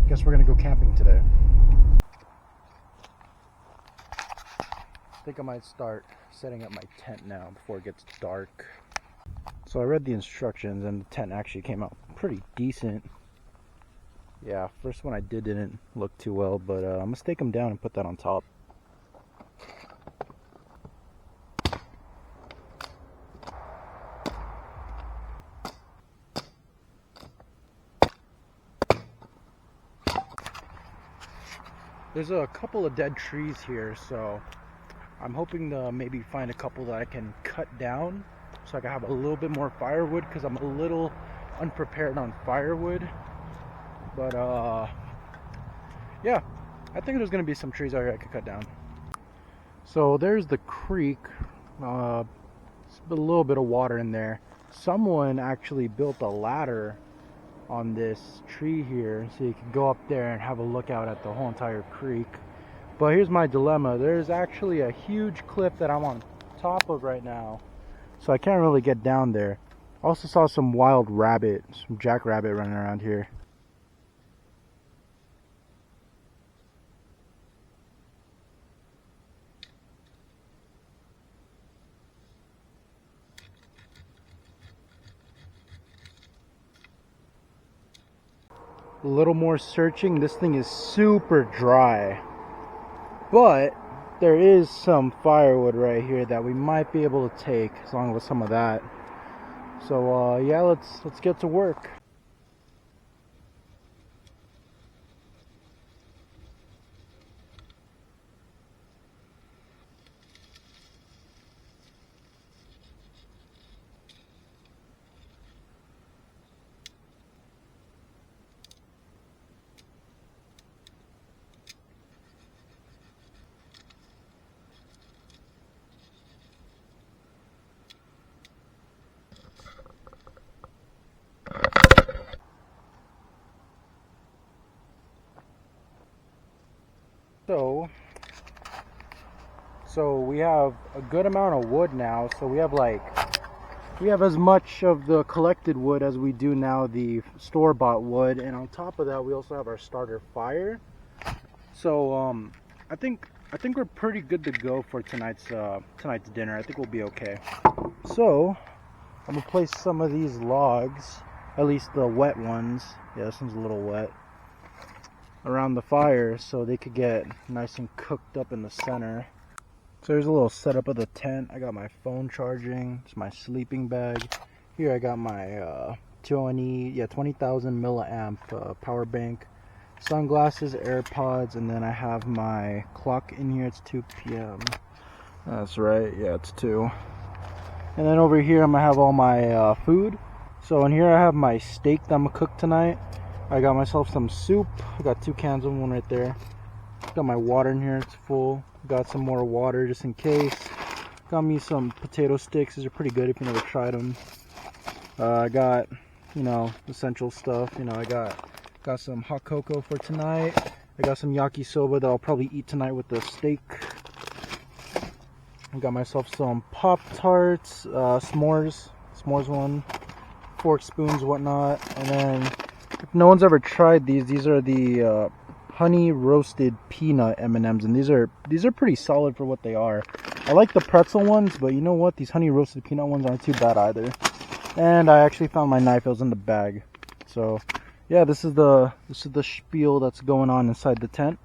Guess we're gonna go camping today. I think I might start setting up my tent now before it gets dark. So I read the instructions and the tent actually came out pretty decent. Yeah, first one I did didn't look too well, but I'm gonna stake them down and put that on top. There's a couple of dead trees here, so I'm hoping to maybe find a couple that I can cut down so I can have a little bit more firewood, because I'm a little unprepared on firewood. But yeah, I think there's gonna be some trees out here I could cut down. So there's the creek. A little bit of water in there. Someone actually built a ladder on this tree here so you can go up there and have a look out at the whole entire creek. But here's my dilemma. There's actually a huge cliff that I'm on top of right now, so I can't really get down there. I also saw some wild rabbit, some jackrabbit running around here. A little more searching. This thing is super dry, but there is some firewood right here that we might be able to take, as long as some of that. So yeah, let's get to work. So we have a good amount of wood now. So we have as much of the collected wood as we do now the store-bought wood, and on top of that we also have our starter fire. So I think we're pretty good to go for tonight's dinner. I think we'll be okay. So I'm gonna place some of these logs, at least the wet ones. Yeah, this one's a little wet, around the fire so they could get nice and cooked up in the center. So here's a little setup of the tent. I got my phone charging. It's my sleeping bag. Here I got my 20,000 milliamp power bank, sunglasses, AirPods, and then I have my clock in here. It's 2 p.m. That's right. Yeah, it's 2. And then over here I'm gonna have all my food. So in here I have my steak that I'm gonna cook tonight. I got myself some soup. I got 2 cans of one right there. Got my water in here, it's full. Got some more water just in case. Got me some potato sticks. These are pretty good if you never tried them. I got, essential stuff. I got some hot cocoa for tonight. I got some yakisoba that I'll probably eat tonight with the steak. I got myself some Pop-Tarts, s'mores one, fork, spoons, whatnot. And then, if no one's ever tried these are the honey roasted peanut M&Ms, and these are pretty solid for what they are. I like the pretzel ones, but you know what? These honey roasted peanut ones aren't too bad either. And I actually found my knife. It was in the bag. So yeah, this is the spiel that's going on inside the tent.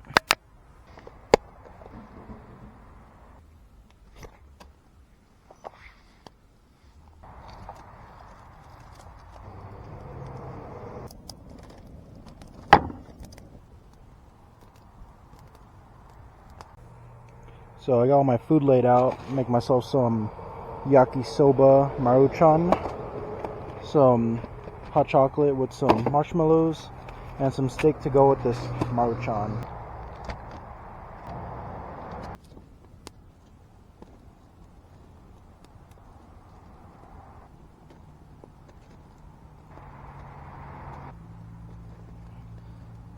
So I got all my food laid out. Make myself some yakisoba maruchan, some hot chocolate with some marshmallows, and some steak to go with this maruchan.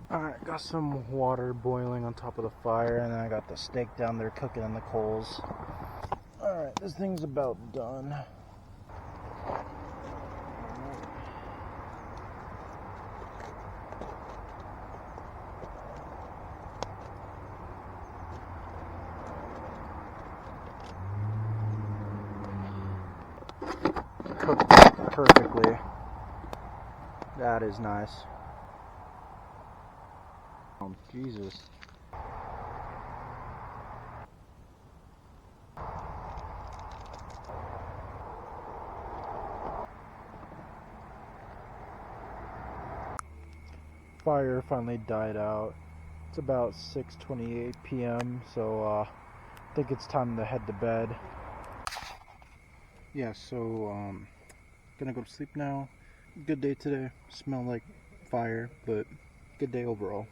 Alright, got some water boiling on top of the fire, and then I got the steak down there cooking in the coals. Alright, this thing's about done. cooked perfectly. That is nice. Oh, Jesus. Fire finally died out. It's about 6:28 p.m. so I think it's time to head to bed. Yeah, so gonna go to sleep now. Good day today. Smell like fire, but good day overall.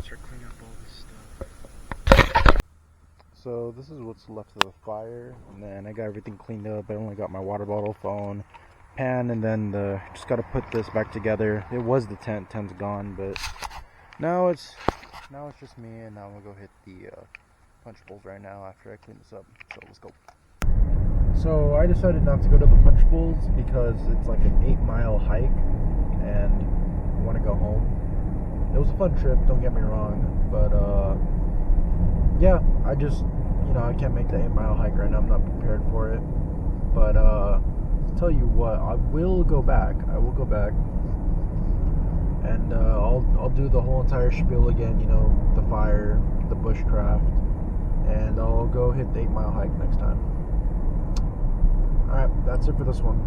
Start cleaning up all this stuff. So this is what's left of the fire, and then I got everything cleaned up. I only got my water bottle, phone, pan, and then just got to put this back together. It was the tent. Tent's gone, but now it's just me, and now I'm gonna go hit the punch bowls right now after I clean this up. So let's go. So I decided not to go to the punch bowls because it's like an 8-mile hike, and I want to go home. It was a fun trip, don't get me wrong, but yeah, I just, I can't make the 8-mile hike right now. I'm not prepared for it. But tell you what, I will go back. And I'll do the whole entire spiel again. The fire, the bushcraft, and I'll go hit the 8-mile hike next time. All right, that's it for this one.